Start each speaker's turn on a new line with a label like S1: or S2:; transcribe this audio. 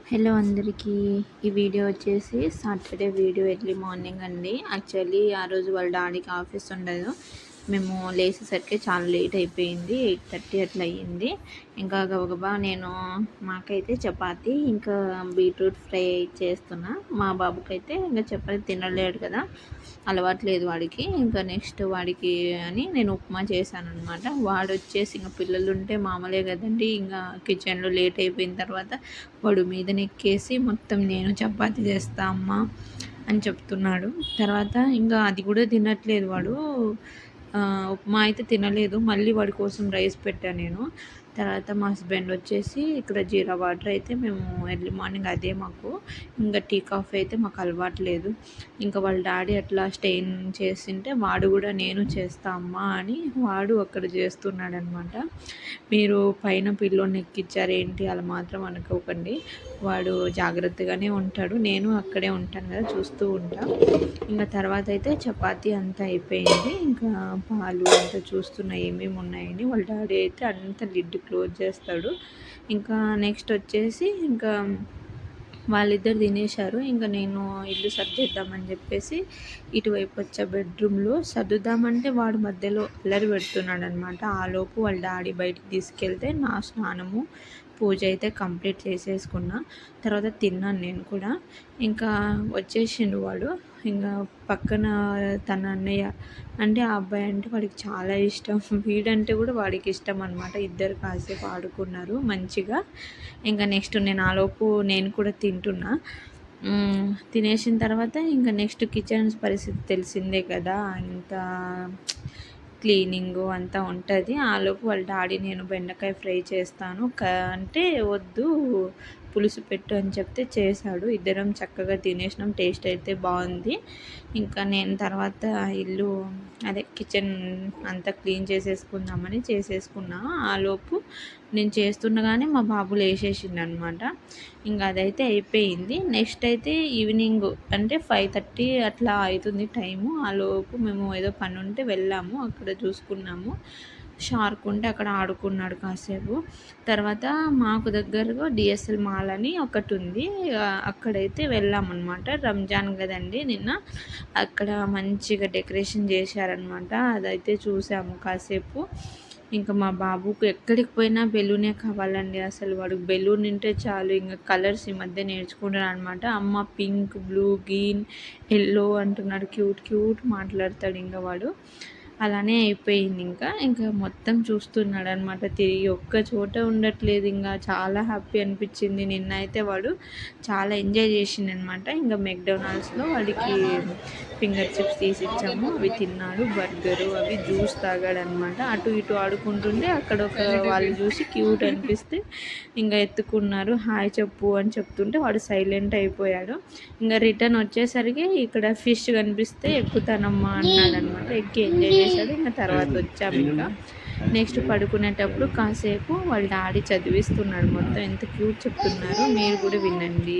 S1: Hello అందరికీ. ఈ video వచ్చేసి సాటర్డే వీడియో ఎర్లీ మార్నింగ్ అండి. యాక్చువల్లీ ఆ రోజు వాళ్ళ డాడీకి ఆఫీస్ ఉండదు. మేము లేచేసరికి చాలా లేట్ అయిపోయింది. 8:30 అట్లా అయ్యింది. ఇంకా గబగబా నేను మాకైతే చపాతి ఇంకా బీట్రూట్ ఫ్రై చేస్తున్నా. మా బాబుకైతే ఇంకా చపాతి తినలేడు కదా, అలవాటు లేదు వాడికి. ఇంకా నెక్స్ట్ వాడికి అని నేను ఉప్మా చేశాను అనమాట. వాడు వచ్చేసి ఇంకా పిల్లలు ఉంటే మామూలే కదండి. ఇంకా కిచెన్లో లేట్ అయిపోయిన తర్వాత వాడు మీదనెక్కేసి మొత్తం నేను చపాతి చేస్తా అమ్మా అని చెప్తున్నాడు. తర్వాత ఇంకా అది కూడా తినట్లేదు వాడు. ఉప్మా అయితే తినలేదు. మళ్ళీ వాడి కోసం రైస్ పెట్టాను నేను. తర్వాత మా హస్బెండ్ వచ్చేసి ఇక్కడ జీరా వాటర్ అయితే మేము ఎర్లీ మార్నింగ్ అదే మాకు. ఇంకా టీ కాఫీ అయితే మాకు అలవాటు లేదు. ఇంకా వాళ్ళ డాడీ అట్లా స్టెయిన్ చేసింటే వాడు కూడా నేను చేస్తా అమ్మా అని వాడు అక్కడ చేస్తున్నాడు అనమాట. మీరు పైన పిల్లోని ఎక్కించారేంటి అలా మాత్రం అనుకోకండి. వాడు జాగ్రత్తగానే ఉంటాడు. నేను అక్కడే ఉంటాను కదా, చూస్తూ ఉంటా. ఇంకా తర్వాత అయితే చపాతీ అంతా అయిపోయింది. ఇంకా పాలు అంతా చూస్తున్నా ఏమేమి ఉన్నాయని. వాళ్ళ డాడీ అయితే అంత లిడ్ క్లోజ్ చేస్తాడు. ఇంకా నెక్స్ట్ వచ్చేసి ఇంకా వాళ్ళిద్దరు తినేశారు. ఇంకా నేను ఇల్లు సర్దేద్దామని చెప్పేసి ఇటువైపు వచ్చా. బెడ్రూమ్లో సర్దుదామంటే వాడు మధ్యలో అల్లరి పెడుతున్నాడు అనమాట. ఆలోపు వాళ్ళ డాడీ బయటికి తీసుకెళ్తే నా స్నానము పూజ అయితే కంప్లీట్ చేసేసుకున్నా. తర్వాత తిన్నాను నేను కూడా. ఇంకా వచ్చేసిండు వాడు. ఇంకా పక్కన తన అన్నయ్య అంటే ఆ అబ్బాయి అంటే వాడికి చాలా ఇష్టం. వీడంటే కూడా వాడికి ఇష్టం అనమాట. ఇద్దరు కాసేపు ఆడుకున్నారు మంచిగా. ఇంకా నెక్స్ట్ నేను ఆలోపు నేను కూడా తింటున్నా. తినేసిన తర్వాత ఇంకా నెక్స్ట్ కిచెన్ పరిస్థితి తెలిసిందే కదా, ఇంకా క్లీనింగు అంతా ఉంటుంది. ఆలోపు వాళ్ళ డాడీ నేను బెండకాయ ఫ్రై చేస్తాను అంటే వద్దు పులుసు పెట్టు అని చెప్తే చేశాడు. ఇద్దరం చక్కగా తినేసినాం. టేస్ట్ అయితే బాగుంది. ఇంకా నేను తర్వాత ఇల్లు అదే కిచెన్ అంతా క్లీన్ చేసేసుకుందామని చేసేసుకున్నా. ఆలోపు నేను చేస్తుండగానే మా బాబు లేచేసిండు అనమాట. ఇంకా అదైతే అయిపోయింది. నెక్స్ట్ అయితే ఈవినింగ్ అంటే 5:30 అట్లా అవుతుంది టైము. ఆలోపు మేము ఏదో పని ఉంటే వెళ్ళాము, అక్కడ చూసుకున్నాము. షార్క్ ఉంటే అక్కడ ఆడుకున్నాడు కాసేపు. తర్వాత మాకు దగ్గరగా డిఎస్ఎల్ మాల్ అని ఒకటి ఉంది, అక్కడైతే వెళ్ళామన్నమాట. రంజాన్ కదండి నిన్న. అక్కడ మంచిగా డెకరేషన్ చేశారనమాట. అదైతే చూసాము కాసేపు. ఇంకా మా బాబుకు ఎక్కడికి పోయినా బెలూనే కావాలండి. అసలు వాడు బెలూన్ ఉంటే చాలు. ఇంకా కలర్స్ ఈ మధ్య నేర్చుకుంటాడు అనమాట. అమ్మ పింక్, బ్లూ, గ్రీన్, ఎల్లో అంటున్నాడు. క్యూట్ క్యూట్ మాట్లాడతాడు ఇంకా వాడు. అలానే అయిపోయింది. ఇంకా మొత్తం చూస్తున్నాడు అనమాట. తిరిగి ఒక్క చోట ఉండట్లేదు. ఇంకా చాలా హ్యాపీ అనిపించింది. నిన్న అయితే వాడు చాలా ఎంజాయ్ చేసిండు అనమాట. ఇంకా మెక్డొనాల్డ్స్లో వాడికి ఫింగర్ చిప్స్ తీసి ఇచ్చాము, అవి తిన్నాడు. బర్గరు అవి జ్యూస్ తాగాడు అనమాట. అటు ఇటు ఆడుకుంటుంటే అక్కడ ఒక వాళ్ళు చూసి క్యూట్ అనిపిస్తే ఇంకా ఎత్తుకున్నారు. హాయ్ చెప్పు అని చెప్తుంటే వాడు సైలెంట్ అయిపోయాడు. ఇంకా రిటర్న్ వచ్చేసరికి ఇక్కడ ఫిష్ కనిపిస్తే ఎక్కుతానమ్మా అన్నాడు అనమాట. ఎక్కి ఎంజాయ్ చేశాడు. ఇంకా తర్వాత వచ్చాము. ఇంకా నెక్స్ట్ పడుకునేటప్పుడు కాసేపు వాళ్ళ డాడీ చదివిస్తున్నాడు. మొత్తం ఎంత క్యూట్ చెప్తున్నారు, మీరు కూడా వినండి.